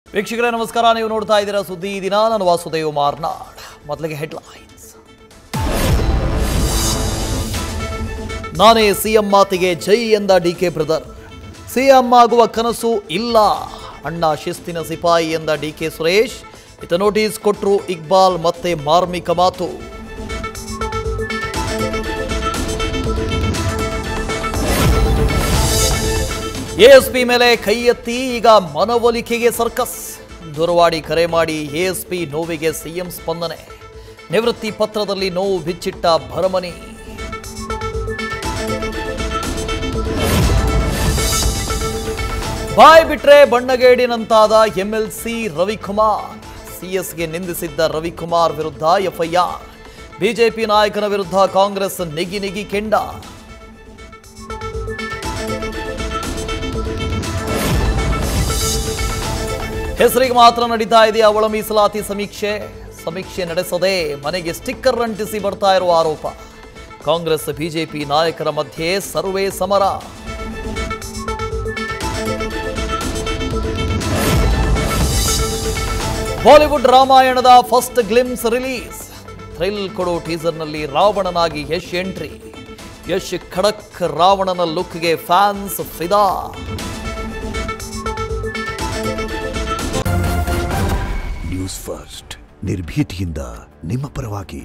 ವೀಕ್ಷಕರೇ ನಮಸ್ಕಾರ, ನೀವು ನೋಡ್ತಾ ಇದ್ದೀರಾ ಸುದ್ದಿ ದಿನ. ನಾನು ವಾಸುದೇವ್ ಮಾರ್ನಾಡ್. ಮೊದಲಿಗೆ ಹೆಡ್ಲೈನ್ಸ್. ನಾನೇ ಸಿಎಂ ಮಾತಿಗೆ ಜೈ ಎಂದ ಡಿಕೆ ಬ್ರದರ್. ಸಿಎಂ ಆಗುವ ಕನಸು ಇಲ್ಲ, ಅಣ್ಣ ಶಿಸ್ತಿನ ಸಿಪಾಯಿ ಎಂದ ಡಿಕೆ ಸುರೇಶ್. ಇತ ನೋಟಿಸ್ ಕೊಟ್ಟರು ಇಕ್ಬಾಲ್ ಮತ್ತೆ ಮಾರ್ಮಿಕ ಮಾತು. ಎಎಸ್ಪಿ ಮೇಲೆ ಕೈ ಎತ್ತಿ ಈಗ ಮನವೊಲಿಕೆಗೆ ಸರ್ಕಸ್. ದೂರವಾಣಿ ಕರೆ ಮಾಡಿ ಎಎಸ್ಪಿ ನೋವಿಗೆ ಸಿಎಂ ಸ್ಪಂದನೆ. ನಿವೃತ್ತಿ ಪತ್ರದಲ್ಲಿ ನೋವು ಬಿಚ್ಚಿಟ್ಟ ಭರಮನಿ. ಬಾಯ್ ಬಿಟ್ರೆ ಬಣ್ಣಗೇಡಿನಂತಾದ ಎಂಎಲ್ಸಿ ರವಿಕುಮಾರ್. ಸಿಎಸ್ಗೆ ನಿಂದಿಸಿದ್ದ ರವಿಕುಮಾರ್ ವಿರುದ್ಧ ಎಫ್ಐಆರ್. ಬಿಜೆಪಿ ನಾಯಕನ ವಿರುದ್ಧ ಕಾಂಗ್ರೆಸ್ ನಿಗಿ ಕೆಂಡ. ಹೆಸರಿಗೆ ಮಾತ್ರ ನಡೀತಾ ಇದೆಯಾ ಒಳ ಮೀಸಲಾತಿ ಸಮೀಕ್ಷೆ ನಡೆಸದೆ ಮನೆಗೆ ಸ್ಟಿಕ್ಕರ್ ಅಂಟಿಸಿ ಬರ್ತಾ ಇರುವ ಆರೋಪ. ಕಾಂಗ್ರೆಸ್ ಬಿಜೆಪಿ ನಾಯಕರ ಮಧ್ಯೆ ಸರ್ವೇ ಸಮರ. ಬಾಲಿವುಡ್ ರಾಮಾಯಣದ ಫಸ್ಟ್ ಗ್ಲಿಮ್ಸ್ ರಿಲೀಸ್. ಥ್ರಿಲ್ ಕೊಡೋ ಟೀಸರ್ನಲ್ಲಿ ರಾವಣನಾಗಿ ಯಶ್ ಎಂಟ್ರಿ. ಯಶ್ ಖಡಕ್ ರಾವಣನ ಲುಕ್ಗೆ ಫ್ಯಾನ್ಸ್ ಫಿದಾ. ನ್ಯೂಸ್ ಫಸ್ಟ್, ನಿರ್ಭೀತಿಯಿಂದ ನಿಮ್ಮ ಪರವಾಗಿ.